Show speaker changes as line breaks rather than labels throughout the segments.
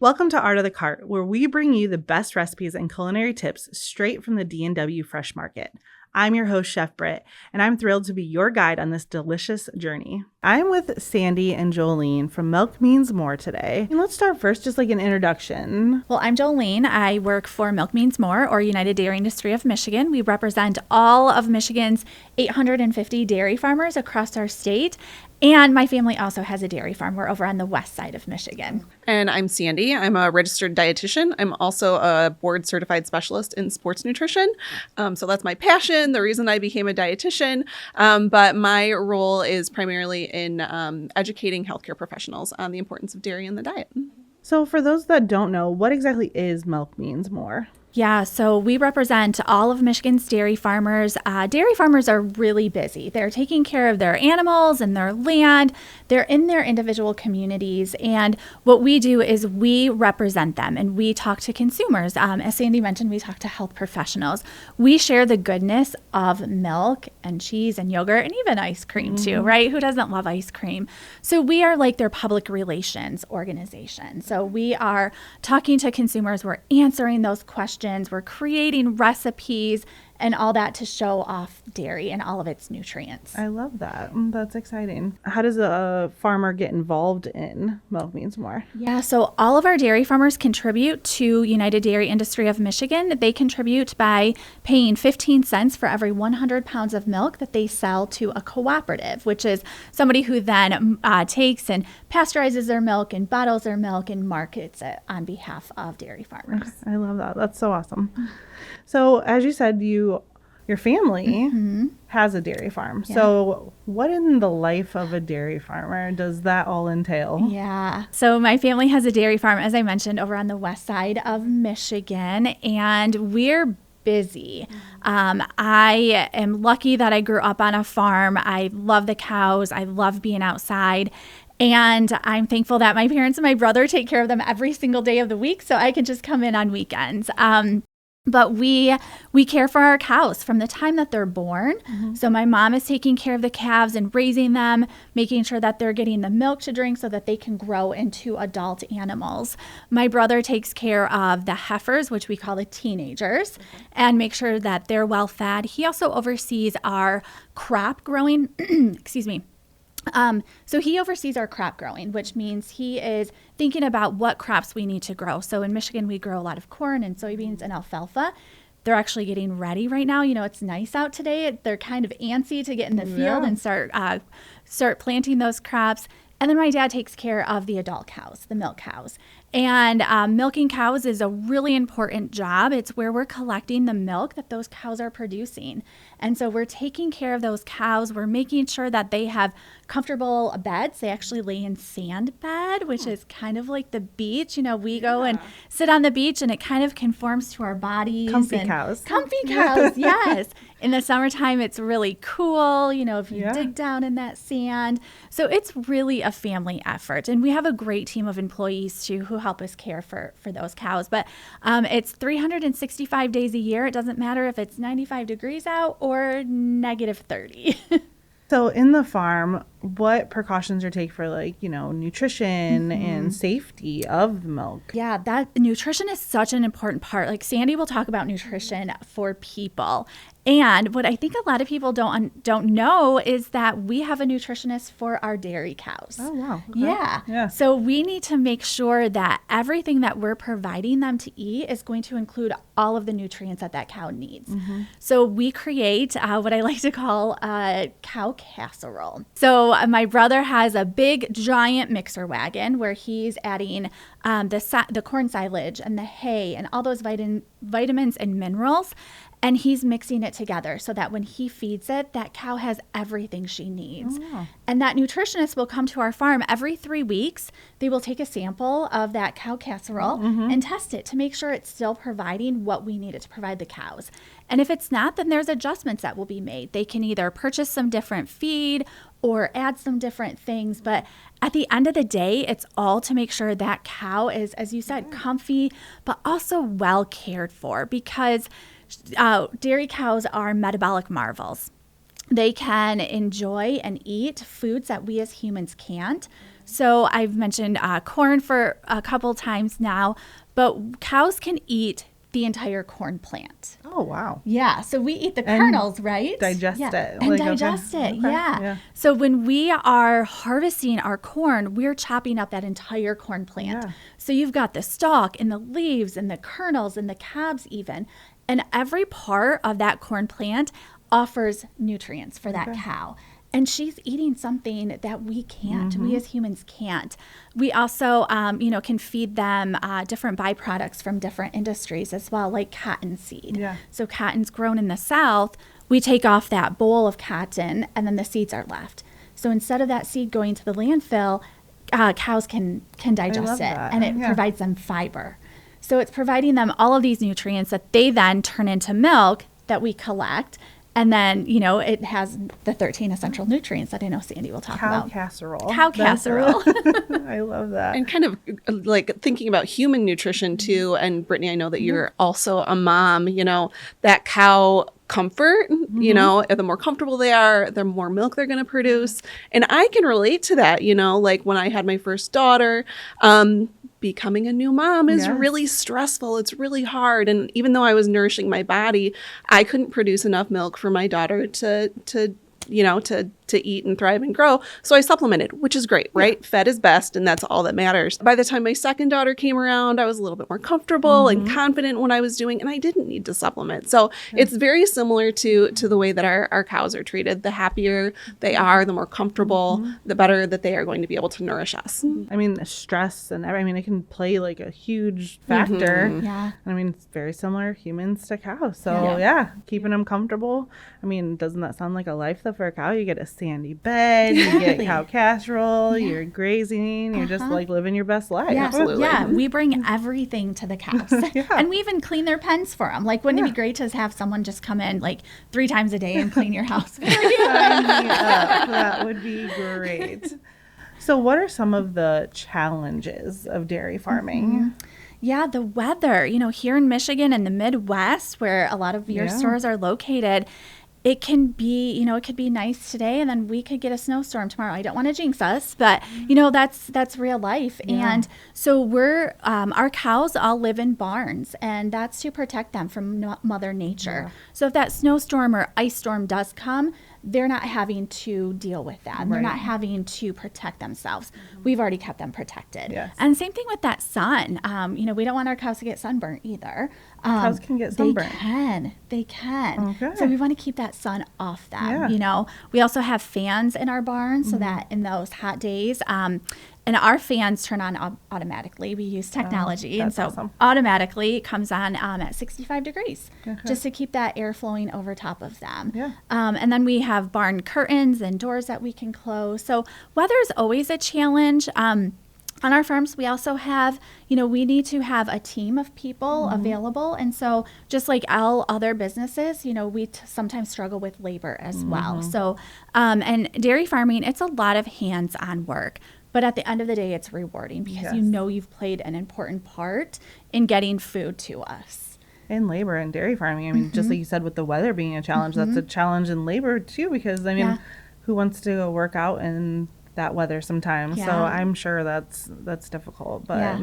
Welcome to Art of the Cart, where we bring you the best recipes and culinary tips straight from the D&W Fresh Market. I'm your host, Chef Britt, and I'm thrilled to be your guide on this delicious journey. I'm with Sandy and Jolene from Milk Means More today. And let's start first, just like an introduction.
Well, I'm Jolene. I work for Milk Means More, or United Dairy Industry of Michigan. We represent all of Michigan's 850 dairy farmers across our state. And my family also has a dairy farm. We're over on the west side of Michigan.
And I'm Sandy. I'm a registered dietitian. I'm also a board certified specialist in sports nutrition. So that's my passion, the reason I became a dietitian. But my role is primarily in educating healthcare professionals on the importance of dairy in the diet.
So for those that don't know, what exactly is Milk Means More?
Yeah, so we represent all of Michigan's dairy farmers. Dairy farmers are really busy. They're taking care of their animals and their land. They're in their individual communities. And what we do is we represent them and we talk to consumers. As Sandy mentioned, we talk to health professionals. We share the goodness of milk and cheese and yogurt and even ice cream too, right? Who doesn't love ice cream? So we are like their public relations organization. So we are talking to consumers. We're answering those questions. We're creating recipes and all that to show off dairy and all of its nutrients.
I love that. That's exciting. How does a farmer get involved in Milk Means More?
Yeah, so all of our dairy farmers contribute to United Dairy Industry of Michigan. They contribute by paying 15 cents for every 100 pounds of milk that they sell to a cooperative, which is somebody who then takes and pasteurizes their milk and bottles their milk and markets it on behalf of dairy farmers.
I love that. That's so awesome. So as you said, your family has a dairy farm. Yeah. So what in the life of a dairy farmer does that all entail?
Yeah. So my family has a dairy farm, as I mentioned, over on the west side of Michigan, and we're busy. I am lucky that I grew up on a farm. I love the cows. I love being outside. And I'm thankful that my parents and my brother take care of them every single day of the week, so I can just come in on weekends. But we care for our cows from the time that they're born. So my mom is taking care of the calves and raising them, making sure that they're getting the milk to drink so that they can grow into adult animals. My brother takes care of the heifers, which we call the teenagers, and make sure that they're well fed. He also oversees our crop growing, excuse me. So he oversees our crop growing, which means he is thinking about what crops we need to grow. So in Michigan, we grow a lot of corn and soybeans and alfalfa. They're actually getting ready right now. You know, it's nice out today. They're kind of antsy to get in the field and start planting those crops. And then my dad takes care of the adult cows, the milk cows. And milking cows is a really important job. It's where we're collecting the milk that those cows are producing. And so we're taking care of those cows. We're making sure that they have comfortable beds. They actually lay in sand bed, which is kind of like the beach. You know, we go and sit on the beach and it kind of conforms to our bodies.
Comfy cows.
Comfy cows, yes. In the summertime, it's really cool, you know, if you dig down in that sand. So it's really a family effort. And we have a great team of employees, too, who help us care for those cows. But it's 365 days a year. It doesn't matter if it's 95 degrees out or negative 30.
So in the farm, what precautions are taken for, like, you know, nutrition and safety of the milk?
Yeah, that nutrition is such an important part. Like Sandy will talk about nutrition for people. And what I think a lot of people don't know is that we have a nutritionist for our dairy cows.
Oh, wow. Okay.
Yeah. So we need to make sure that everything that we're providing them to eat is going to include all of the nutrients that cow needs. So we create what I like to call a cow casserole. So my brother has a big, giant mixer wagon where he's adding the corn silage and the hay and all those vitamins and minerals. And he's mixing it together so that when he feeds it, that cow has everything she needs. Oh, wow. And that nutritionist will come to our farm every 3 weeks. They will take a sample of that cow casserole and test it to make sure it's still providing what we need it to provide the cows. And if it's not, then there's adjustments that will be made. They can either purchase some different feed or add some different things. But at the end of the day, it's all to make sure that cow is, as you said, comfy, but also well cared for, because dairy cows are metabolic marvels. They can enjoy and eat foods that we as humans can't. So I've mentioned corn for a couple times now, but cows can eat the entire corn plant.
Oh, wow.
Yeah, so we eat the kernels, right?
Digest it.
And digest it, yeah. So when we are harvesting our corn, we're chopping up that entire corn plant.
Yeah.
So you've got the stalk and the leaves and the kernels and the cobs even. And every part of that corn plant offers nutrients for that cow. And she's eating something that we can't. We as humans can't. We also, can feed them different byproducts from different industries as well, like cottonseed.
Yeah.
So cotton's grown in the South. We take off that bowl of cotton, and then the seeds are left. So instead of that seed going to the landfill, cows can digest it, and it provides them fiber. So it's providing them all of these nutrients that they then turn into milk that we collect. And then, it has the 13 essential nutrients that I know Sandy will talk about.
Casserole.
Cow casserole.
I love that.
And kind of like thinking about human nutrition too. And Brittany, I know that you're also a mom, that cow comfort, the more comfortable they are, the more milk they're going to produce. And I can relate to that, like when I had my first daughter, becoming a new mom is really stressful. It's really hard. And even though I was nourishing my body, I couldn't produce enough milk for my daughter to eat and thrive and grow. So I supplemented, which is great, right? Fed is best, and that's all that matters. By the time my second daughter came around, I was a little bit more comfortable and confident in what I was doing, and I didn't need to supplement. So it's very similar to the way that our cows are treated. The happier they are, the more comfortable, the better that they are going to be able to nourish us.
I mean, stress and it can play like a huge factor.
Yeah.
It's very similar humans to cows. So keeping them comfortable. Doesn't that sound like a life though for a cow? You get a sandy bed, you get cow casserole, you're grazing, you're just like living your best life.
Yeah,
Absolutely.
Yeah, we bring everything to the cows. And we even clean their pens for them. Like, wouldn't it be great to have someone just come in like 3 times a day and clean your house for you?
That would be great. So what are some of the challenges of dairy farming?
Yeah, the weather, here in Michigan and the Midwest, where a lot of your stores are located, it can be, it could be nice today and then we could get a snowstorm tomorrow. I don't want to jinx us, but that's real life. Yeah. And so our cows all live in barns, and that's to protect them from Mother Nature. Yeah. So if that snowstorm or ice storm does come, they're not having to deal with that. Right. They're not having to protect themselves. We've already kept them protected. Yes. And same thing with that sun. We don't want our cows to get sunburnt either.
Cows can get sunburnt.
They can.
Okay.
So we want to keep that sun off them. Yeah. We also have fans in our barn so that in those hot days, and our fans turn on automatically. We use technology, and so awesome. Automatically it comes on at 65 degrees, just to keep that air flowing over top of them. Yeah. And then we have barn curtains and doors that we can close. So weather is always a challenge. On our farms, we also have, we need to have a team of people available. And so just like all other businesses, we sometimes struggle with labor as well. So, and dairy farming, it's a lot of hands-on work. But at the end of the day, it's rewarding because you've played an important part in getting food to us.
And labor and dairy farming. Just like you said, with the weather being a challenge, that's a challenge in labor too, because who wants to go work out in that weather sometimes? So I'm sure that's difficult, but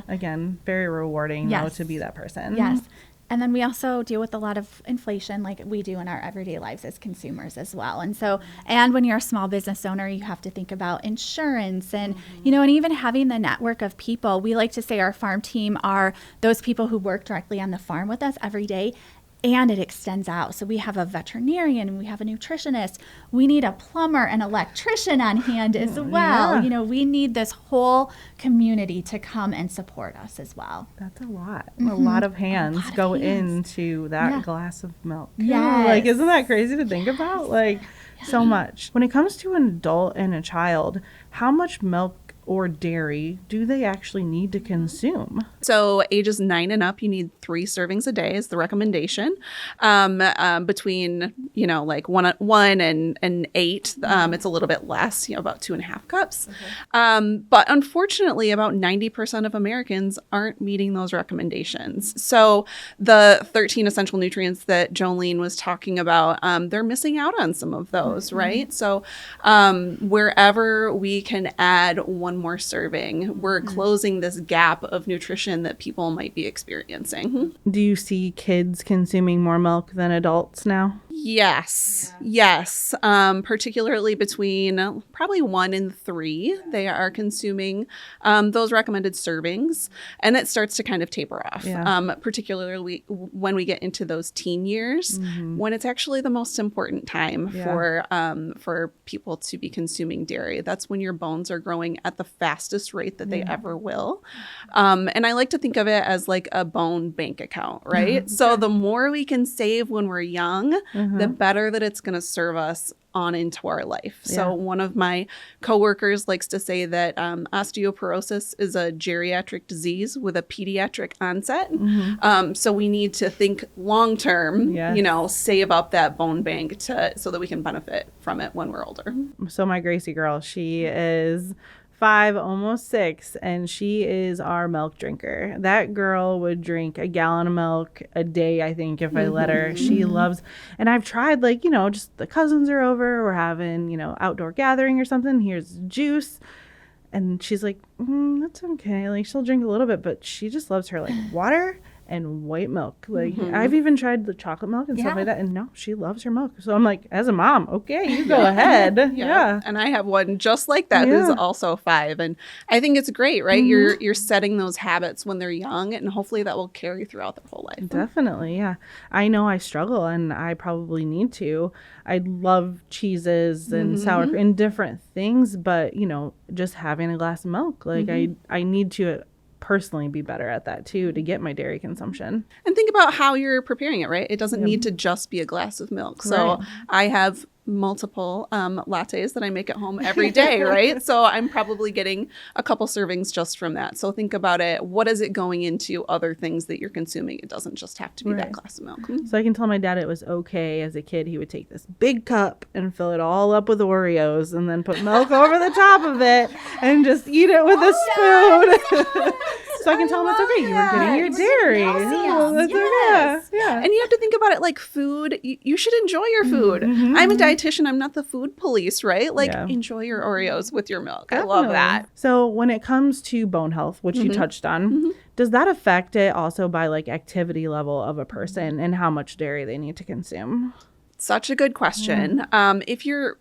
again, very rewarding though to be that person.
Yes. And then we also deal with a lot of inflation like we do in our everyday lives as consumers as well. And so, and when you're a small business owner, you have to think about insurance and, and even having the network of people. We like to say our farm team are those people who work directly on the farm with us every day. And it extends out. So we have a veterinarian, we have a nutritionist, we need a plumber and electrician on hand as well. Yeah. We need this whole community to come and support us as well.
That's a lot. A lot of hands go into that glass of milk.
Yeah.
Isn't that crazy to think about? So much. When it comes to an adult and a child, how much milk or dairy do they actually need to consume?
So ages 9 and up, you need 3 servings a day is the recommendation. Between, like one and 8, it's a little bit less, about 2.5 cups. Okay. But unfortunately, about 90% of Americans aren't meeting those recommendations. So the 13 essential nutrients that Jolene was talking about, they're missing out on some of those, right? So wherever we can add one more serving, we're closing this gap of nutrition that people might be experiencing.
Do you see kids consuming more milk than adults now?
Yes. Particularly between probably 1 and 3, they are consuming those recommended servings, and it starts to kind of taper off. Particularly when we get into those teen years, when it's actually the most important time for people to be consuming dairy. That's when your bones are growing at the fastest rate that they ever will. And I like to think of it as like a bone bank account, right? So the more we can save when we're young, the better that it's going to serve us on into our life. So one of my coworkers likes to say that osteoporosis is a geriatric disease with a pediatric onset. So we need to think long term, save up that bone bank so that we can benefit from it when we're older.
So my Gracie girl, she is 5, almost 6, and she is our milk drinker. That girl would drink a gallon of milk a day, I think, if I let her. She loves, and I've tried, just the cousins are over, we're having, outdoor gathering or something, here's juice. And she's like, that's okay. Like, she'll drink a little bit, but she just loves her, water and white milk. I've even tried the chocolate milk and stuff like that, and no, she loves her milk. So I'm like, as a mom, okay, you go ahead.
And I have one just like that who's also 5, and I think it's great, right? You're setting those habits when they're young, and hopefully that will carry throughout their whole life.
Definitely, yeah. I know I struggle, and I probably need to. I love cheeses and sour cream and different things, but just having a glass of milk, I need to personally be better at that too, to get my dairy consumption.
And think about how you're preparing it, right? It doesn't need to just be a glass of milk. So I have multiple lattes that I make at home every day, right? So I'm probably getting a couple servings just from that. So think about it. What is it going into other things that you're consuming? It doesn't just have to be that glass of milk.
So I can tell my dad it was okay as a kid. He would take this big cup and fill it all up with Oreos and then put milk over the top of it and just eat it with a spoon. So I can tell him it's okay. You were getting your dairy. That's okay. Yeah.
And you have to think about it like food. You should enjoy your food. I'm a dietitian. I'm not the food police, right? Enjoy your Oreos with your milk. Definitely. I love that.
So when it comes to bone health, which you touched on, does that affect it also by activity level of a person and how much dairy they need to consume?
Such a good question. If you're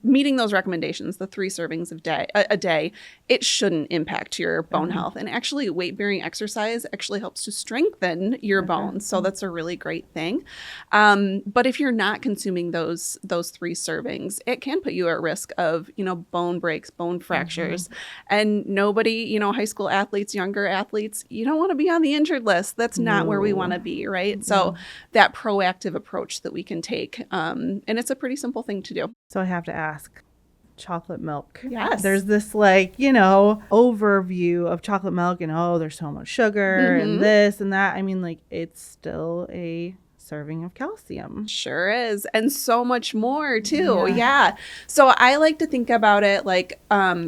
meeting those recommendations, the 3 servings a day, it shouldn't impact your bone health. And actually, weight-bearing exercise actually helps to strengthen your bones. So that's a really great thing. But if you're not consuming those 3 servings, it can put you at risk of, bone breaks, bone fractures. And nobody, high school athletes, younger athletes, you don't want to be on the injured list. That's not where we want to be, right? So that proactive approach that we can take, and it's a pretty simple thing to do.
So I have to ask, chocolate milk.
Yes.
There's this overview of chocolate milk and there's so much sugar and this and that. I mean, it's still a serving of calcium.
Sure is. And so much more too. Yeah. So I like to think about it like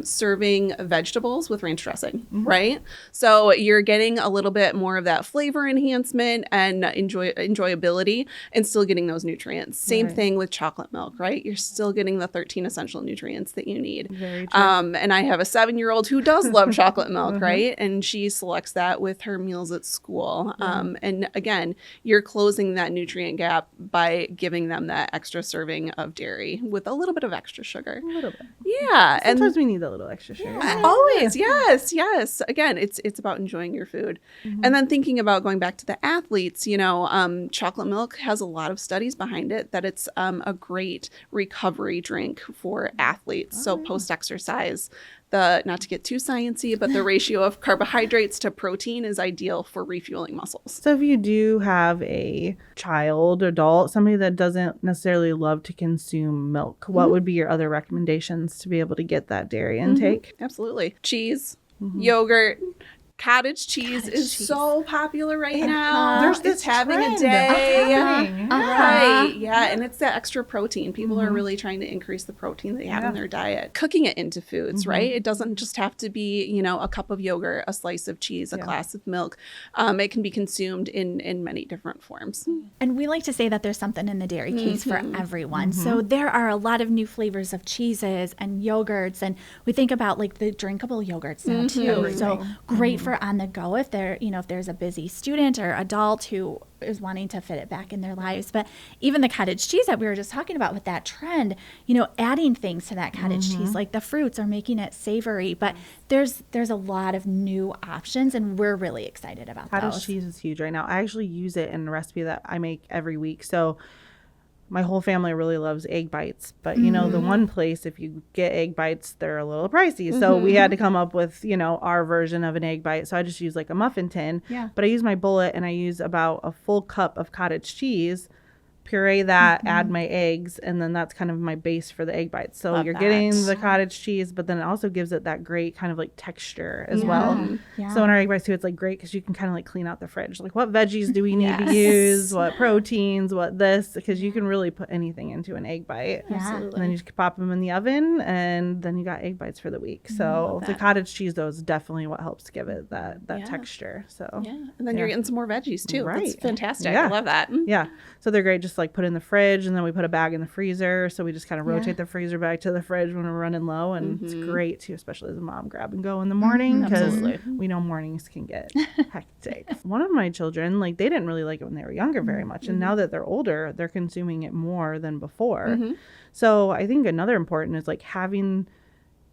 serving vegetables with ranch dressing, right? So you're getting a little bit more of that flavor enhancement and enjoyability and still getting those nutrients. Same thing with chocolate milk, right? You're still getting the 13 essential nutrients that you need.
Very true.
And I have a 7-year-old who does love chocolate milk, right? And she selects that with her meals at school. And again, you're closing that nutrient gap by giving them that extra serving of dairy with a little bit of extra sugar.
A little bit.
Yeah.
Sometimes we need a little extra sugar.
Always. Yes. Again, it's about enjoying your food. And then thinking about going back to the athletes, chocolate milk has a lot of studies behind it that it's a great recovery drink for athletes. So post-exercise, not to get too sciencey, but the ratio of carbohydrates to protein is ideal for refueling muscles.
So if you do have a child, adult, somebody that doesn't necessarily love to consume milk, what would be your other recommendations to be able to get that dairy intake?
Absolutely. Cheese, yogurt. Cottage cheese is so popular right now.
There's this
it's having
trend
a day.
happening.
Right. Yeah. And it's that extra protein. People are really trying to increase the protein they have in their diet. Cooking it into foods, right? It doesn't just have to be, a cup of yogurt, a slice of cheese, a glass of milk. It can be consumed in many different forms.
And we like to say that there's something in the dairy case for everyone. So there are a lot of new flavors of cheeses and yogurts. And we think about like the drinkable yogurts now too. So great for on the go if they're, if there's a busy student or adult who is wanting to fit it back in their lives. But even the cottage cheese that we were just talking about with that trend, adding things to that cottage cheese, like the fruits are making it savory. But there's a lot of new options, and we're really excited about
Cottage
those.
cheese is huge right now. I actually use it in a recipe that I make every week. So my whole family really loves egg bites, but the one place, if you get egg bites, they're a little pricey. So we had to come up with, our version of an egg bite. So I just use like a muffin tin, but I use my bullet and I use about a full cup of cottage cheese, puree that, add my eggs, and then that's kind of my base for the egg bites. So
Love
you're
that.
getting the cottage cheese, but then it also gives it that great kind of like texture as well.
Yeah.
So in our egg bites too, it's like great because you can kind of like clean out the fridge. Like what veggies do we need to use? What proteins? What this? Because you can really put anything into an egg bite.
Yeah.
And then you just pop them in the oven, and then you got egg bites for the week. So the cottage cheese though is definitely what helps give it that texture. So
And then you're getting some more veggies too.
Right.
That's fantastic.
Yeah.
I love that.
yeah. So they're great just like put in the fridge, and then we put a bag in the freezer. So we just kind of rotate the freezer bag to the fridge when we're running low. And it's great too, especially as a mom, grab and go in the morning, because we know mornings can get hectic. One of my children, like they didn't really like it when they were younger very much. And now that they're older, they're consuming it more than before. So I think another important is like having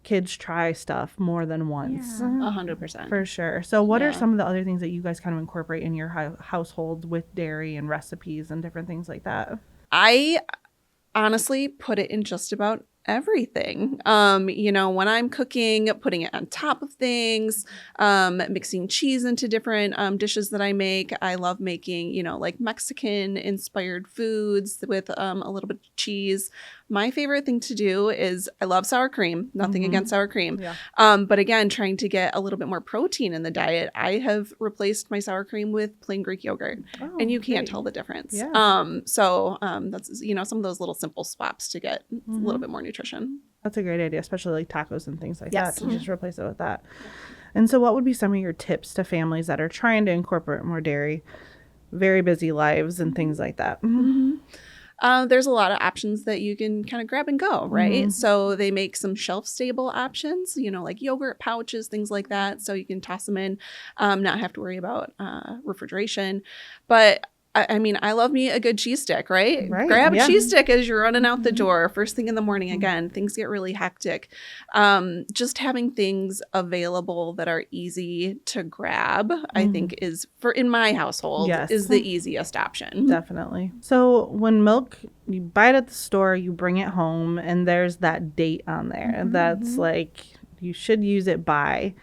kids try stuff more than once.
100%.
For sure. So what are some of the other things that you guys kind of incorporate in your household with dairy and recipes and different things like that?
I honestly put it in just about everything. When I'm cooking, putting it on top of things, mixing cheese into different dishes that I make. I love making, like Mexican inspired foods with a little bit of cheese. My favorite thing to do is I love sour cream, nothing against sour cream. But again, trying to get a little bit more protein in the diet, I have replaced my sour cream with plain Greek yogurt, and you can't tell the difference. So that's, some of those little simple swaps to get a little bit more nutrition.
That's a great idea, especially like tacos and things like that, to just replace it with that. And so what would be some of your tips to families that are trying to incorporate more dairy, very busy lives and things like that?
There's a lot of options that you can kind of grab and go, right? So they make some shelf-stable options, like yogurt pouches, things like that. So you can toss them in, not have to worry about refrigeration. But I love me a good cheese stick, right? Grab a cheese stick as you're running out the door. First thing in the morning, again, things get really hectic. Just having things available that are easy to grab, I think is, in my household, is the easiest option.
Definitely. So when milk, you buy it at the store, you bring it home, and there's that date on there. That's like, you should use it by.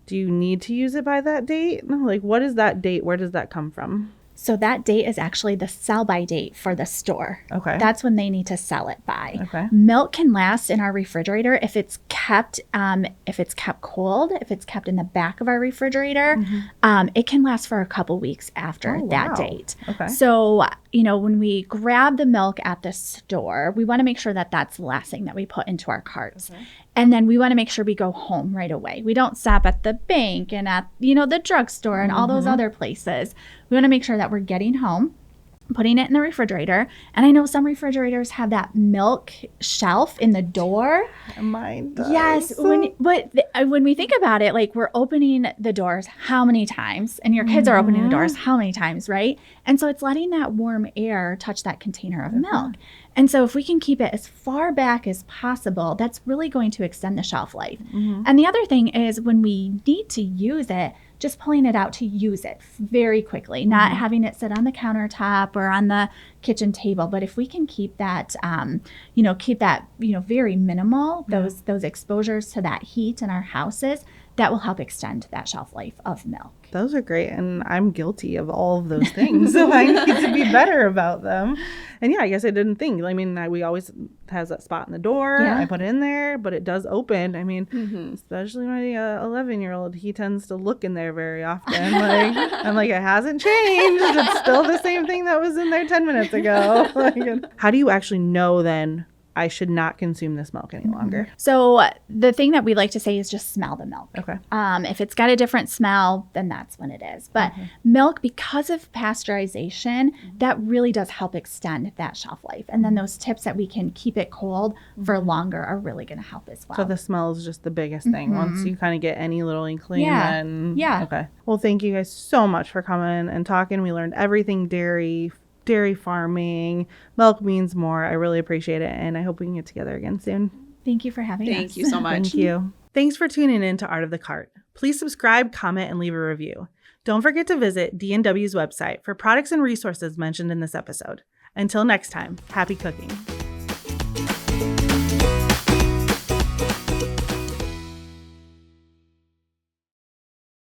Do you need to use it by that date? Like, what is that date? Where does that come from?
So that date is actually the sell-by date for the store.
Okay.
That's when they need to sell it by.
Okay.
Milk can last in our refrigerator if it's kept cold, if it's kept in the back of our refrigerator. It can last for a couple weeks after that date.
Okay.
So, when we grab the milk at the store, we want to make sure that that's the last thing that we put into our carts. And then we want to make sure we go home right away. We don't stop at the bank and at, the drugstore and all those other places. We want to make sure that we're getting home, putting it in the refrigerator. And I know some refrigerators have that milk shelf in the door.
Mine does.
Yes. When we think about it, like we're opening the doors how many times? And your kids are opening the doors how many times, right? And so it's letting that warm air touch that container of milk. And so if we can keep it as far back as possible, that's really going to extend the shelf life. And the other thing is when we need to use it, just pulling it out to use it very quickly, not having it sit on the countertop or on the kitchen table. But if we can keep that, very minimal, those exposures to that heat in our houses, that will help extend that shelf life of milk.
Those are great. And I'm guilty of all of those things. So I need to be better about them. And yeah, I guess I didn't think. I mean, we always has that spot in the door.
Yeah.
I put it in there, but it does open. I mean, especially my 11-year-old, he tends to look in there very often. I'm like, it hasn't changed. It's still the same thing that was in there 10 minutes ago. How do you actually know then I should not consume this milk any longer?
So the thing that we like to say is just smell the milk.
Okay.
If it's got a different smell, then that's when it is. But milk, because of pasteurization, that really does help extend that shelf life. And then those tips that we can keep it cold for longer are really going to help as well.
So the smell is just the biggest thing. Once you kind of get any little inkling, then okay. Well, thank you guys so much for coming and talking. We learned everything dairy farming, milk means more. I really appreciate it, and I hope we can get together again soon.
Thank you for having us.
Thank you so much.
Thank you. Thanks for tuning in to Art of the Cart. Please subscribe, comment, and leave a review. Don't forget to visit D&W's website for products and resources mentioned in this episode. Until next time, happy cooking.